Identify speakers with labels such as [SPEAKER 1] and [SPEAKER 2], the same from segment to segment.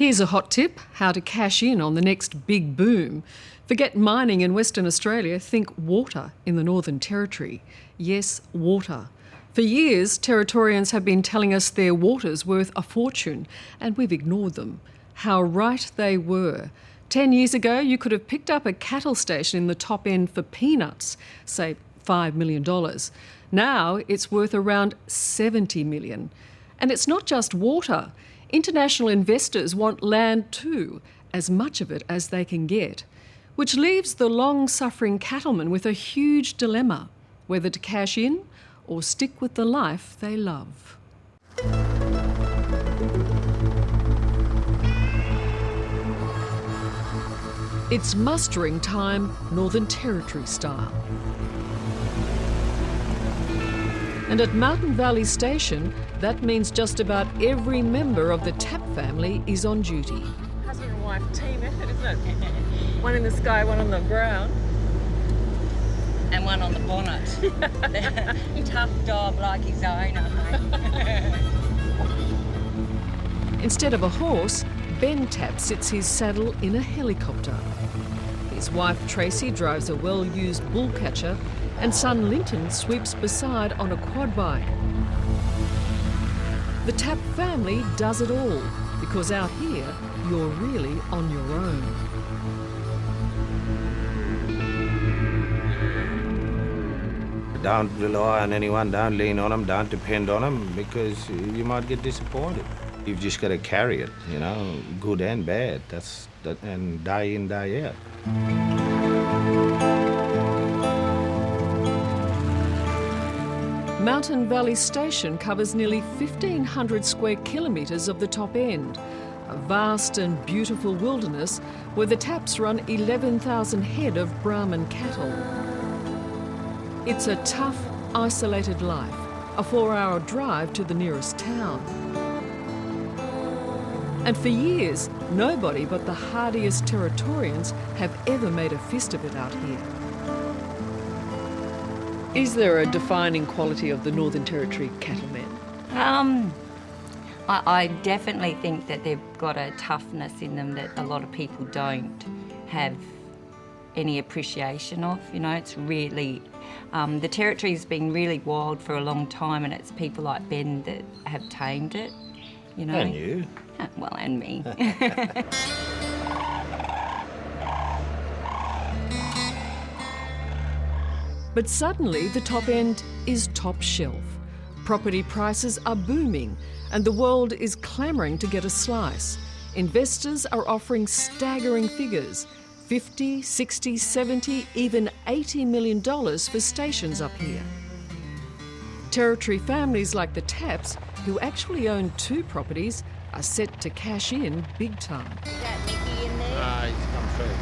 [SPEAKER 1] Here's a hot tip, how to cash in on the next big boom. Forget mining in Western Australia, think water in the Northern Territory. Yes, water. For years, Territorians have been telling us their water's worth a fortune, and we've ignored them. How right they were. 10 years ago, you could have picked up a cattle station in the top end for peanuts, say $5 million. Now it's worth around $70 million. And it's not just water. International investors want land too, as much of it as they can get, which leaves the long-suffering cattlemen with a huge dilemma, whether to cash in or stick with the life they love. It's mustering time, Northern Territory style. And at Mountain Valley Station, that means just about every member of the Tap family is on duty.
[SPEAKER 2] Husband and wife team effort, isn't it? One in the sky, one on the ground.
[SPEAKER 3] And one on the bonnet. Tough job like his owner.
[SPEAKER 1] Instead of a horse, Ben Tap sits his saddle in a helicopter. His wife Tracy drives a well-used bull catcher, and son Linton sweeps beside on a quad bike. The Tap family does it all, because out here, you're really on your own.
[SPEAKER 4] Don't rely on anyone, don't lean on them, don't depend on them, because you might get disappointed. You've just got to carry it, you know, good and bad, and day in, day out.
[SPEAKER 1] Mountain Valley Station covers nearly 1,500 square kilometres of the top end, a vast and beautiful wilderness where the Taps run 11,000 head of Brahman cattle. It's a tough, isolated life, a 4-hour drive to the nearest town. And for years, nobody but the hardiest Territorians have ever made a fist of it out here. Is there a defining quality of the Northern Territory cattlemen?
[SPEAKER 3] I definitely think that they've got a toughness in them that a lot of people don't have any appreciation of. You know, it's really, the Territory's been really wild for a long time, and it's people like Ben that have tamed it, you know.
[SPEAKER 4] And you.
[SPEAKER 3] Well, and me.
[SPEAKER 1] But suddenly the top end is top shelf. Property prices are booming and the world is clamouring to get a slice. Investors are offering staggering figures, $50, $60, $70, even $80 million for stations up here. Territory families like the Taps, who actually own 2 properties, are set to cash in big time.
[SPEAKER 3] Is that Mickey in there?
[SPEAKER 4] He's come through.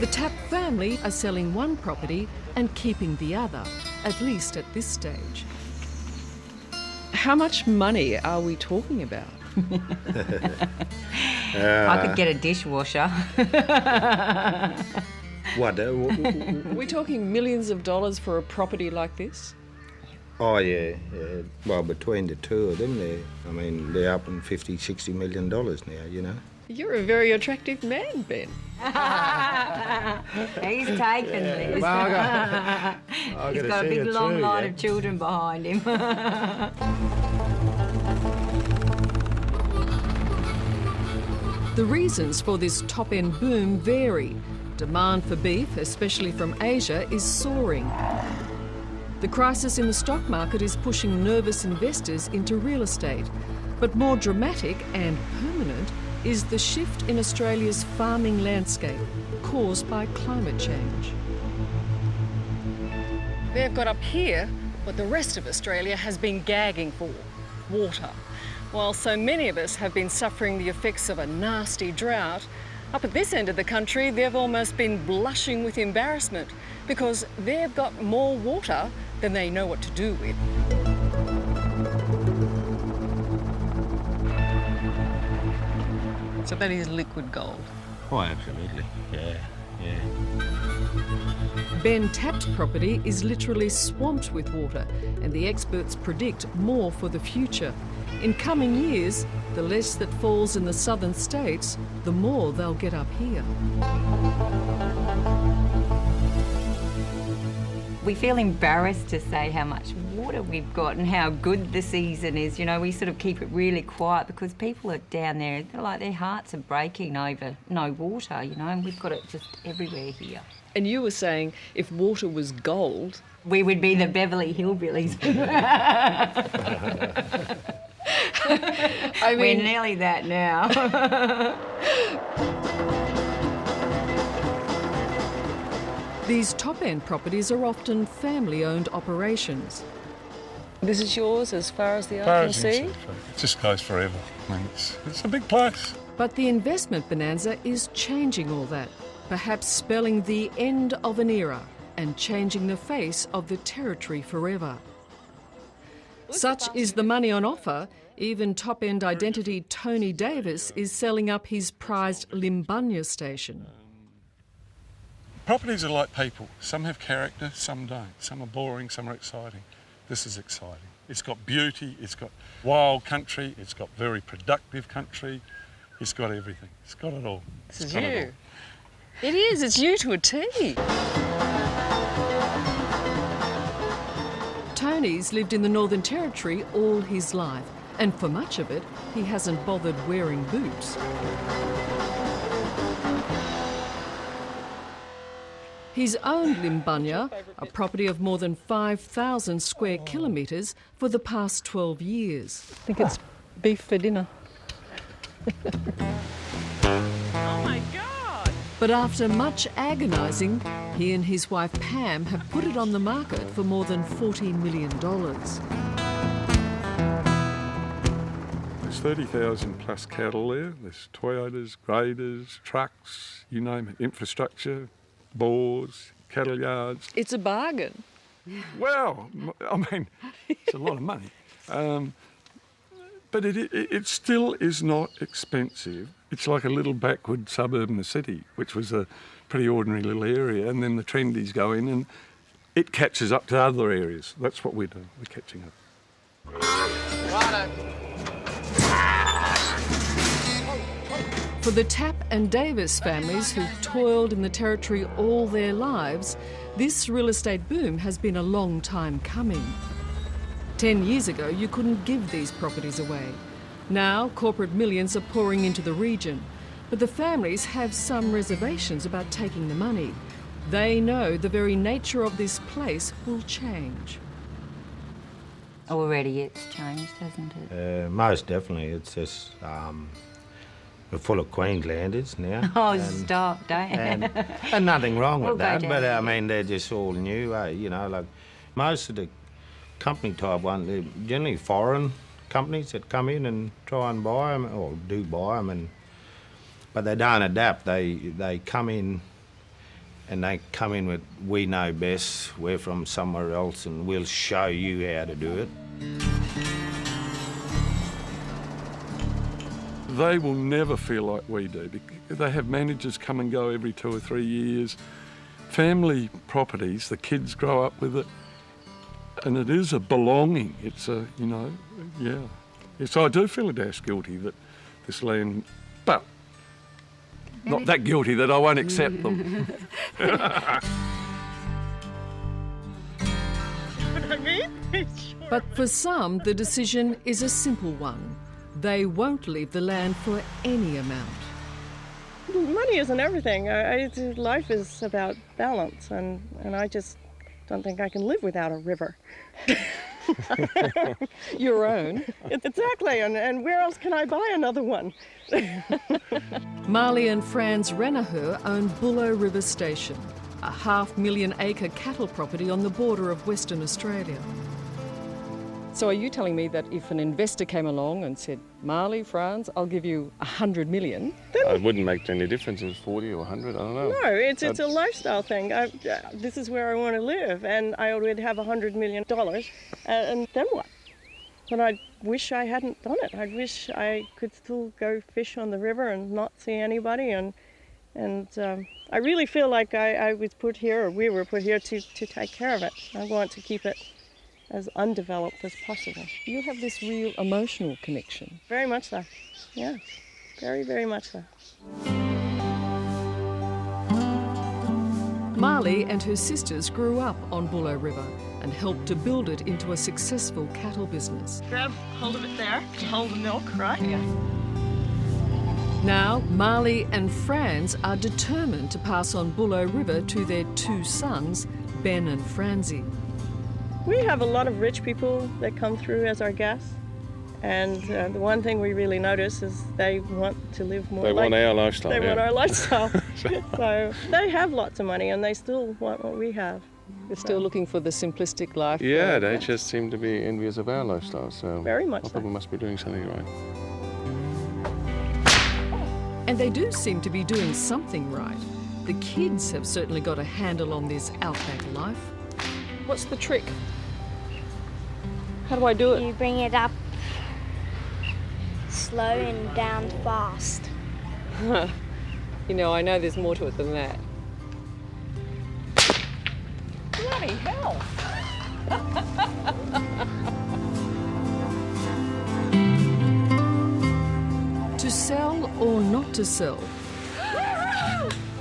[SPEAKER 1] The Tap family are selling one property and keeping the other, at least at this stage. How much money are we talking about?
[SPEAKER 3] I could get a dishwasher.
[SPEAKER 4] What?
[SPEAKER 1] Are we talking millions of dollars for a property like this?
[SPEAKER 4] Oh, yeah. Well, between the two of them, they're up in $50, $60 million now, you know.
[SPEAKER 1] You're a very attractive man, Ben.
[SPEAKER 3] He's taken this.
[SPEAKER 4] Well,
[SPEAKER 3] He's got a big long line of children behind him.
[SPEAKER 1] The reasons for this top-end boom vary. Demand for beef, especially from Asia, is soaring. The crisis in the stock market is pushing nervous investors into real estate. But more dramatic and permanent is the shift in Australia's farming landscape caused by climate change. They've got up here what the rest of Australia has been gagging for, water. While so many of us have been suffering the effects of a nasty drought, up at this end of the country, they've almost been blushing with embarrassment because they've got more water than they know what to do with. So that is liquid gold.
[SPEAKER 4] Oh, absolutely. Yeah.
[SPEAKER 1] Ben Tap's property is literally swamped with water, and the experts predict more for the future. In coming years, The less that falls in the southern states, the more they'll get up here.
[SPEAKER 3] We feel embarrassed to say how much water we've got and how good the season is. You know, we sort of keep it really quiet because people are down there, they're like their hearts are breaking over no water, you know, and we've got it just everywhere here.
[SPEAKER 2] And you were saying if water was gold...
[SPEAKER 3] We would be the Beverly Hillbillies.
[SPEAKER 2] I mean...
[SPEAKER 3] We're nearly that now.
[SPEAKER 1] These top-end properties are often family-owned operations.
[SPEAKER 2] This is yours as far as the eye
[SPEAKER 5] Far
[SPEAKER 2] can
[SPEAKER 5] as you
[SPEAKER 2] see?
[SPEAKER 5] can see, it just goes forever. I mean, it's a big place.
[SPEAKER 1] But the investment bonanza is changing all that, perhaps spelling the end of an era and changing the face of the territory forever. Such is the money on offer. Even top-end identity Tony Davis is selling up his prized Limbunya station.
[SPEAKER 5] Properties are like people. Some have character, some don't. Some are boring, some are exciting. This is exciting. It's got beauty, it's got wild country, it's got very productive country. It's got everything. It's got it all.
[SPEAKER 2] This is you. It is, it's you to a T.
[SPEAKER 1] Tony's lived in the Northern Territory all his life, and for much of it, he hasn't bothered wearing boots. He's owned Limbunya, a property of more than 5,000 square kilometres, for the past 12 years.
[SPEAKER 2] I think it's beef for dinner. Oh my God!
[SPEAKER 1] But after much agonising, he and his wife Pam have put it on the market for more than $40 million.
[SPEAKER 5] There's 30,000 plus cattle there. There's Toyotas, graders, trucks, you name it, infrastructure, bores, cattle yards.
[SPEAKER 2] It's a bargain.
[SPEAKER 5] Well, I mean, it's a lot of money. But it still is not expensive. It's like a little backward suburb in the city, which was a pretty ordinary little area, and then the trendies go in and it catches up to other areas. That's what we're doing. We're catching up.
[SPEAKER 1] For the Tapp and Davis families who've toiled in the territory all their lives, this real estate boom has been a long time coming. 10 years ago, you couldn't give these properties away. Now, corporate millions are pouring into the region, but the families have some reservations about taking the money. They know the very nature of this place will change.
[SPEAKER 3] Already it's changed, hasn't it?
[SPEAKER 4] Most definitely. It's just we're full of Queenslanders now.
[SPEAKER 3] Oh, stop, don't.
[SPEAKER 4] And nothing wrong with
[SPEAKER 3] We'll go
[SPEAKER 4] that,
[SPEAKER 3] down
[SPEAKER 4] but I
[SPEAKER 3] here.
[SPEAKER 4] mean, they're just all new, you know, like most of the company type ones, they're generally foreign companies that come in and try and buy them, or do buy them, but they don't adapt. They come in and they come in with, we know best, we're from somewhere else and we'll show you how to do it.
[SPEAKER 5] They will never feel like we do. They have managers come and go every 2 or 3 years. Family properties, the kids grow up with it, and it is a belonging. It's a, you know, yeah. So I do feel a dash guilty that this land, but not that guilty that I won't accept them.
[SPEAKER 2] I mean,
[SPEAKER 1] But for some, the decision is a simple one. They won't leave the land for any amount.
[SPEAKER 6] Money isn't everything. Life is about balance, and I just don't think I can live without a river.
[SPEAKER 2] your own.
[SPEAKER 6] Exactly, and where else can I buy another one?
[SPEAKER 1] Marley and Franz Renaher own Bullo River Station, a 500,000-acre cattle property on the border of Western Australia.
[SPEAKER 2] So are you telling me that if an investor came along and said, Marley, Franz, I'll give you 100 million?
[SPEAKER 7] It wouldn't make any difference if it's 40 or 100, I don't know.
[SPEAKER 6] No, it's a lifestyle thing. This is where I want to live, and I would have $100 million, and then what? But I wish I hadn't done it. I wish I could still go fish on the river and not see anybody, and I really feel like I was put here, or we were put here to take care of it. I want to keep it as undeveloped as possible.
[SPEAKER 2] You have this real emotional connection.
[SPEAKER 6] Very much so. Yeah, very, very much so.
[SPEAKER 1] Marley and her sisters grew up on Bullo River and helped to build it into a successful cattle business.
[SPEAKER 6] Grab hold of it there to hold the milk, right? Yeah.
[SPEAKER 1] Now, Marley and Franz are determined to pass on Bullo River to their 2 sons, Ben and Franzi.
[SPEAKER 6] We have a lot of rich people that come through as our guests, and the one thing we really notice is they want to live more.
[SPEAKER 7] They want our lifestyle.
[SPEAKER 6] They want
[SPEAKER 7] yeah.
[SPEAKER 6] our lifestyle. So they have lots of money, and they still want what we have.
[SPEAKER 2] They're still looking for the simplistic life.
[SPEAKER 7] Yeah, they just seem to be envious of our lifestyle. So
[SPEAKER 6] Very much
[SPEAKER 7] I
[SPEAKER 6] so.
[SPEAKER 7] think we must be doing something right.
[SPEAKER 1] And they do seem to be doing something right. The kids have certainly got a handle on this outback life.
[SPEAKER 2] What's the trick? How do I do it?
[SPEAKER 8] You bring it up slow and down fast.
[SPEAKER 2] You know, I know there's more to it than that. Bloody hell!
[SPEAKER 1] To sell or not to sell?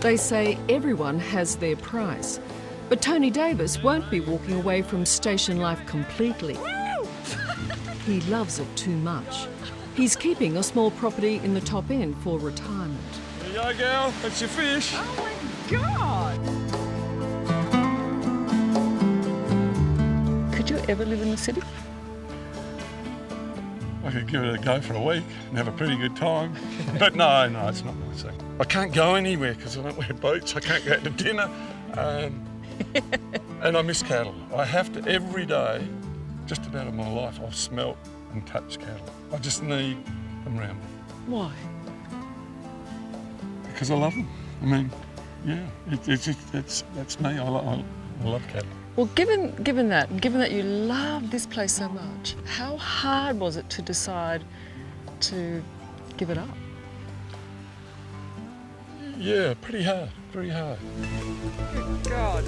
[SPEAKER 1] They say everyone has their price. But Tony Davis won't be walking away from station life completely. He loves it too much. He's keeping a small property in the top end for retirement.
[SPEAKER 5] There you go, girl. That's your fish.
[SPEAKER 2] Oh my God! Could you ever live in the city?
[SPEAKER 5] I could give it a go for a week and have a pretty good time. But no, it's not my thing. I can't go anywhere because I don't wear boots. I can't go out to dinner. And I miss cattle. I have to, every day, just about in my life, I've smelt and touched cattle. I just need them around me.
[SPEAKER 2] Why?
[SPEAKER 5] Because I love them. I mean, yeah, that's me. I love cattle.
[SPEAKER 2] Well, given that you love this place so much, how hard was it to decide to give it up?
[SPEAKER 5] Yeah, pretty hard.
[SPEAKER 2] God.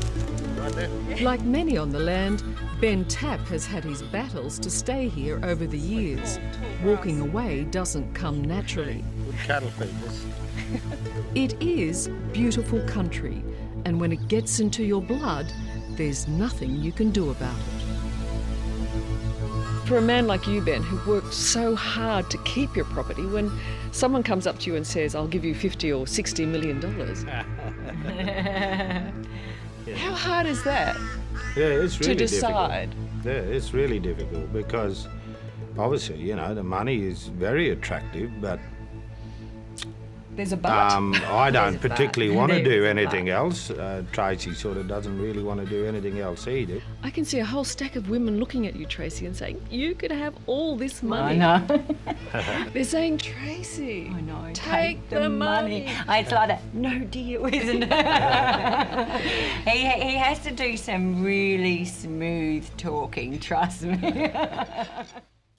[SPEAKER 1] Like many on the land, Ben Tapp has had his battles to stay here over the years. Walking away doesn't come naturally.
[SPEAKER 4] Good cattle feeders.
[SPEAKER 1] It is beautiful country, and when it gets into your blood, there's nothing you can do about it.
[SPEAKER 2] For a man like you, Ben, who worked so hard to keep your property, when someone comes up to you and says, I'll give you $50 or $60 million, how hard is that
[SPEAKER 4] Yeah, it's really
[SPEAKER 2] to decide?
[SPEAKER 4] difficult. Yeah, it's really difficult because obviously, you know, the money is very attractive, but
[SPEAKER 2] There's a but.
[SPEAKER 4] I don't particularly want to
[SPEAKER 3] There is
[SPEAKER 4] do
[SPEAKER 3] a
[SPEAKER 4] anything else. Tracy sort of doesn't really want to do anything else either.
[SPEAKER 2] I can see a whole stack of women looking at you, Tracy, and saying, you could have all this money.
[SPEAKER 3] I know.
[SPEAKER 2] They're saying, Tracy,
[SPEAKER 3] I know.
[SPEAKER 2] take the money.
[SPEAKER 3] It's like that. No deal, isn't it? he has to do some really smooth talking, trust me.